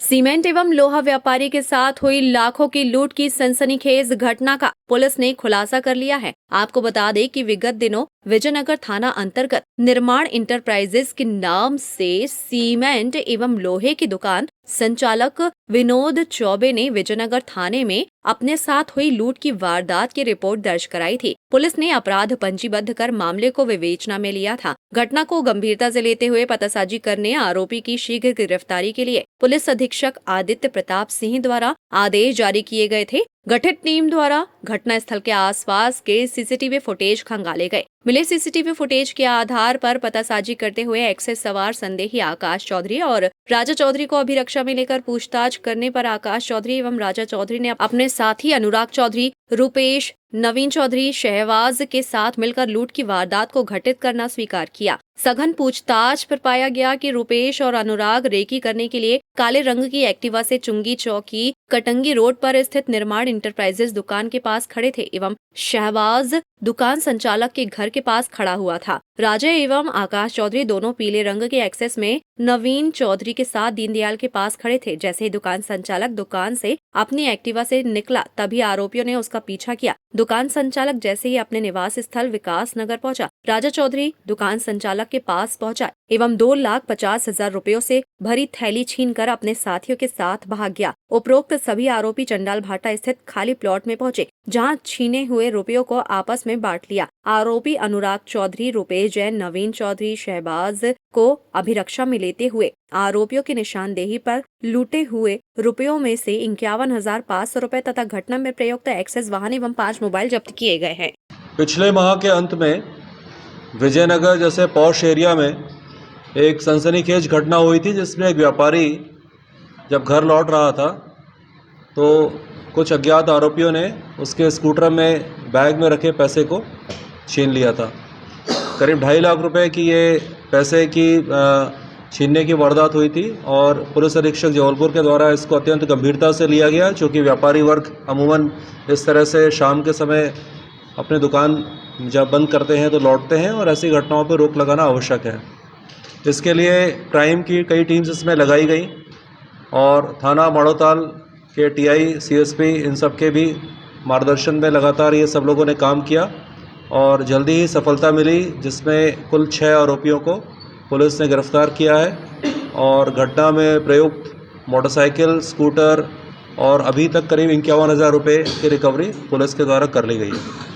Cement एवं लोहा व्यापारी के साथ हुई लाखों की लूट की सनसनीखेज घटना का पुलिस ने खुलासा कर लिया है। आपको बता दें कि विगत दिनों विजयनगर थाना अंतर्गत निर्माण इंटरप्राइजेस के नाम से सीमेंट एवं लोहे की दुकान संचालक विनोद चौबे ने विजयनगर थाने में अपने साथ हुई लूट की वारदात की रिपोर्ट दर्ज कराई थी। पुलिस ने अपराध पंजीबद्ध कर मामले को विवेचना में लिया था। घटना को गंभीरता से लेते हुए पतासाजी करने आरोपी की शीघ्र गिरफ्तारी के लिए पुलिस अधीक्षक आदित्य प्रताप सिंह द्वारा आदेश जारी किए गए थे। गठित टीम द्वारा घटना स्थल के आसपास के सीसीटीवी फुटेज खंगाले गए। मिले सीसीटीवी फुटेज के आधार पर पतासाजी करते हुए एक्सेस सवार संदेही आकाश चौधरी और राजा चौधरी को अभिरक्षा में लेकर पूछताछ करने पर आकाश चौधरी एवं राजा चौधरी ने अपने साथी अनुराग चौधरी, रूपेश, नवीन चौधरी, शहबाज के साथ मिलकर लूट की वारदात को घटित करना स्वीकार किया। सघन पूछताछ पर पाया गया कि रूपेश और अनुराग रेकी करने के लिए काले रंग की एक्टिवा से चुंगी चौकी कटंगी रोड पर स्थित निर्माण इंटरप्राइजेस दुकान के पास खड़े थे एवं शहबाज दुकान संचालक के घर के पास खड़ा हुआ था। राजा एवं आकाश चौधरी दोनों पीले रंग के एक्सेस में नवीन चौधरी के साथ दीनदयाल के पास खड़े थे। जैसे ही दुकान संचालक दुकान से अपनी एक्टिवा से निकला तभी आरोपियों ने उसका पीछा किया। दुकान संचालक जैसे ही अपने निवास स्थल विकास नगर पहुंचा, राजा चौधरी दुकान संचालक के पास पहुंचा एवं 2,50,000 रुपयों से भरी थैली छीनकर अपने साथियों के साथ भाग गया। उपरोक्त सभी आरोपी चंडाल भाटा स्थित खाली प्लॉट में पहुंचे, जहां छीने हुए रुपयों को आपस में बांट लिया। आरोपी अनुराग चौधरी, रूपेश जैन, नवीन चौधरी, शहबाज को अभिरक्षा में लेते हुए आरोपियों की निशानदेही पर लूटे हुए रुपयों में से 51,500 रुपए तथा घटना में प्रयुक्त एक्सेस वाहन एवं 5 मोबाइल जब्त किए गए हैं। पिछले माह के अंत में विजयनगर जैसे पॉश एरिया में एक सनसनीखेज घटना हुई थी, जिसमें एक व्यापारी जब घर लौट रहा था तो कुछ अज्ञात आरोपियों ने उसके स्कूटर में बैग में रखे पैसे को छीन लिया था। करीब 2.5 लाख रुपए की ये पैसे की छीनने की वारदात हुई थी और पुलिस अधीक्षक जबलपुर के द्वारा इसको अत्यंत गंभीरता से लिया गया, क्योंकि व्यापारी वर्ग अमूमन इस तरह से शाम के समय अपने दुकान जब बंद करते हैं तो लौटते हैं और ऐसी घटनाओं पर रोक लगाना आवश्यक है। इसके लिए क्राइम की कई टीम्स इसमें लगाई गई और थाना माड़ोताल के टीआई, सीएसपी इन सब के भी मार्गदर्शन में लगातार ये सब लोगों ने काम किया और जल्दी ही सफलता मिली, जिसमें कुल 6 आरोपियों को पुलिस ने गिरफ्तार किया है और घटना में प्रयुक्त मोटरसाइकिल, स्कूटर और अभी तक करीब 51,000 रुपये की रिकवरी पुलिस के द्वारा कर ली गई है।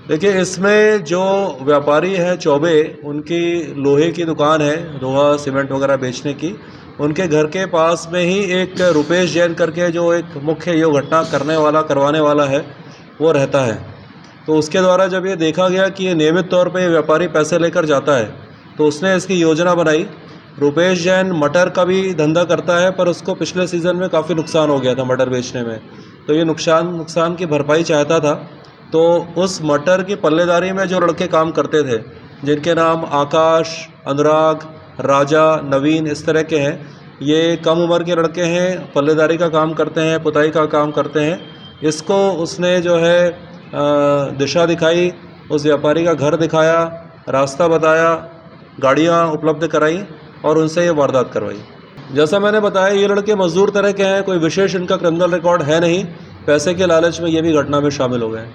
देखिए, इसमें जो व्यापारी हैं चौबे, उनकी लोहे की दुकान है, लोहा सीमेंट वगैरह बेचने की। उनके घर के पास में ही एक रूपेश जैन करके जो एक मुख्य ये घटना करवाने वाला है वो रहता है। तो उसके द्वारा जब ये देखा गया कि ये नियमित तौर पे ये व्यापारी पैसे लेकर जाता है तो उसने इसकी योजना बनाई। रूपेश जैन मटर का भी धंधा करता है, पर उसको पिछले सीज़न में काफ़ी नुकसान हो गया था मटर बेचने में, तो ये नुकसान की भरपाई चाहता था। तो उस मटर की पल्लेदारी में जो लड़के काम करते थे, जिनके नाम आकाश, अनुराग, राजा, नवीन इस तरह के हैं, ये कम उम्र के लड़के हैं, पल्लेदारी का काम करते हैं, पुताई का काम करते हैं। इसको उसने जो है दिशा दिखाई, उस व्यापारी का घर दिखाया, रास्ता बताया, गाड़ियाँ उपलब्ध कराई और उनसे ये वारदात करवाई। जैसा मैंने बताया, ये लड़के मजदूर तरह के हैं, कोई विशेष इनका क्रिमिनल रिकॉर्ड है नहीं। पैसे के लालच में ये भी घटना में शामिल हो गए।